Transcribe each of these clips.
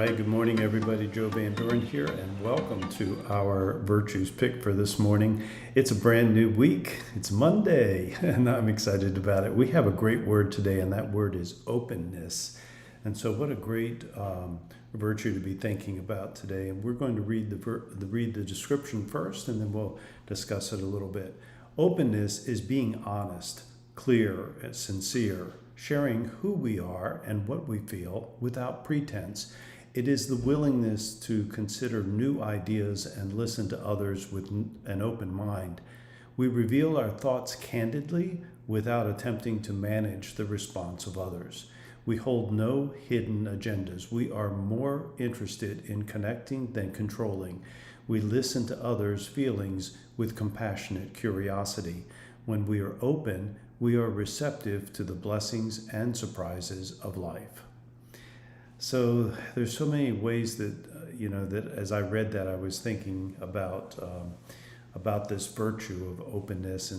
Hi, good morning, everybody. Joe Van Doren here, and welcome to our Virtues Pick for this morning. It's a brand new week. It's Monday, and I'm excited about it. We have a great word today, and that word is openness. And so, what a great virtue to be thinking about today. And we're going to read the description first, and then we'll discuss it a little bit. Openness is being honest, clear, and sincere, sharing who we are and what we feel without pretense. It is the willingness to consider new ideas and listen to others with an open mind. We reveal our thoughts candidly without attempting to manage the response of others. We hold no hidden agendas. We are more interested in connecting than controlling. We listen to others' feelings with compassionate curiosity. When we are open, we are receptive to the blessings and surprises of life. So there's so many ways that, that as I read that, I was thinking about this virtue of openness.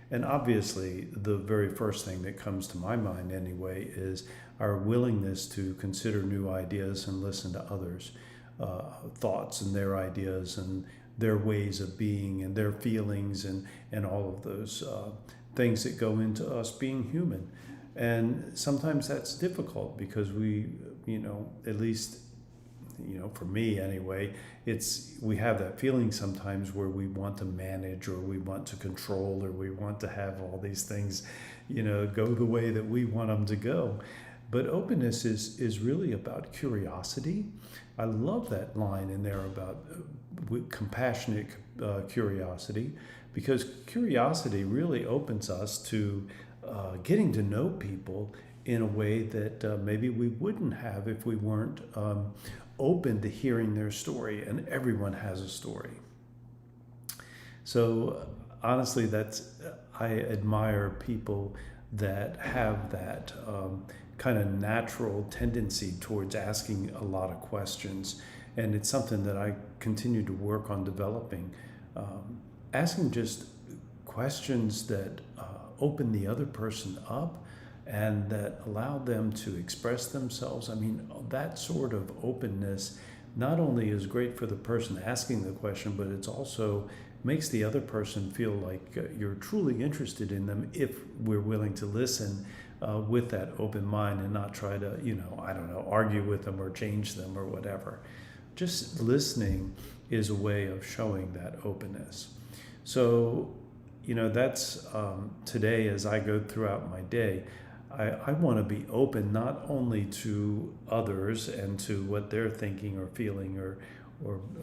And obviously, the very first thing that comes to my mind anyway is our willingness to consider new ideas and listen to others' thoughts and their ideas and their ways of being and their feelings and all of those things that go into us being human. And sometimes that's difficult because we, at least, for me anyway, we have that feeling sometimes where we want to manage or we want to control or we want to have all these things, go the way that we want them to go. But openness is really about curiosity. I love that line in there about compassionate curiosity, because curiosity really opens us to getting to know people in a way that maybe we wouldn't have if we weren't open to hearing their story, and everyone has a story. So honestly, I admire people that have that kind of natural tendency towards asking a lot of questions, and it's something that I continue to work on developing. Asking just questions that open the other person up and that allow them to express themselves. I mean, that sort of openness not only is great for the person asking the question, but it's also makes the other person feel like you're truly interested in them if we're willing to listen with that open mind and not try to, argue with them or change them or whatever. Just listening is a way of showing that openness. So, that's today as I go throughout my day, I want to be open not only to others and to what they're thinking or feeling or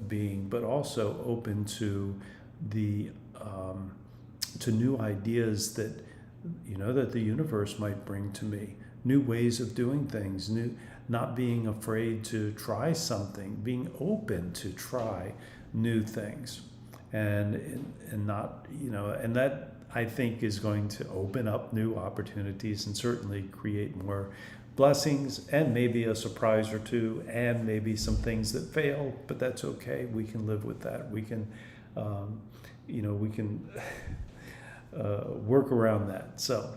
being, but also open to to new ideas that that the universe might bring to me, new ways of doing things, not being afraid to try something, being open to try new things, and not and that I think is going to open up new opportunities and certainly create more blessings and maybe a surprise or two and maybe some things that fail, but that's okay. We can live with that. We can we can work around that. So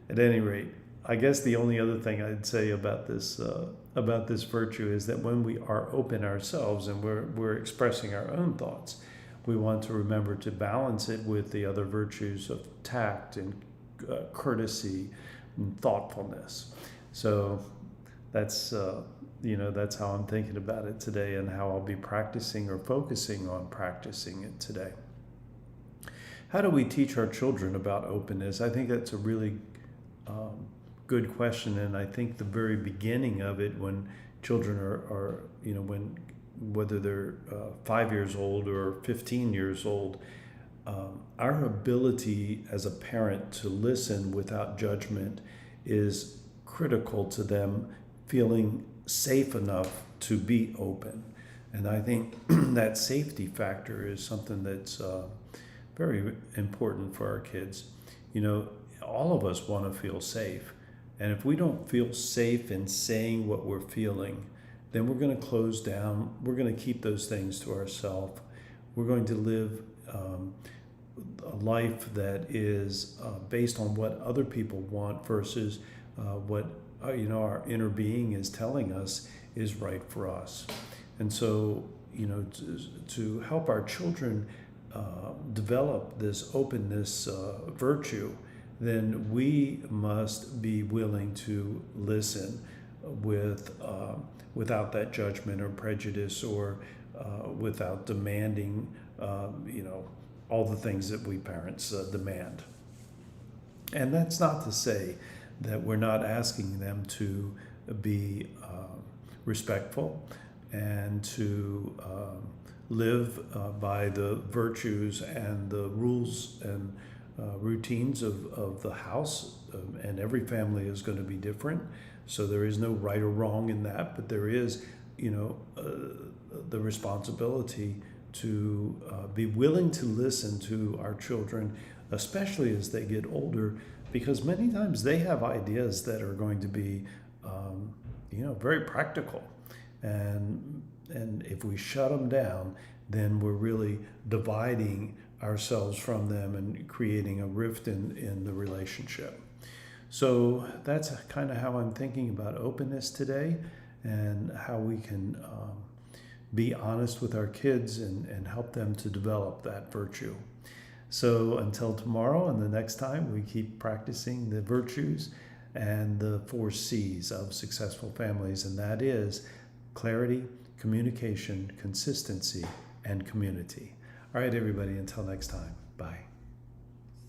at any rate, I guess the only other thing I'd say about this virtue is that when we are open ourselves and we're expressing our own thoughts, we want to remember to balance it with the other virtues of tact and courtesy and thoughtfulness. So that's that's how I'm thinking about it today and how I'll be practicing or focusing on practicing it today. How do we teach our children about openness? I think that's a really good question, and I think the very beginning of it, when children are whether they're 5 years old or 15 years old, our ability as a parent to listen without judgment is critical to them feeling safe enough to be open. And I think that safety factor is something that's very important for our kids. All of us want to feel safe. And if we don't feel safe in saying what we're feeling, then we're going to close down. We're going to keep those things to ourselves. We're going to live a life that is based on what other people want versus what our inner being is telling us is right for us. And so, to help our children develop this openness virtue, then we must be willing to listen without that judgment or prejudice, or without demanding, all the things that we parents demand. And that's not to say that we're not asking them to be respectful and to live by the virtues and the rules and routines of the house. And every family is going to be different, so there is no right or wrong in that, but there is, the responsibility to be willing to listen to our children, especially as they get older, because many times they have ideas that are going to be, very practical. And if we shut them down, then we're really dividing ourselves from them and creating a rift in the relationship. So that's kind of how I'm thinking about openness today, and how we can be honest with our kids and help them to develop that virtue. So until tomorrow and the next time, we keep practicing the virtues and the 4 C's of successful families, and that is clarity, communication, consistency, and community. All right, everybody, until next time, bye.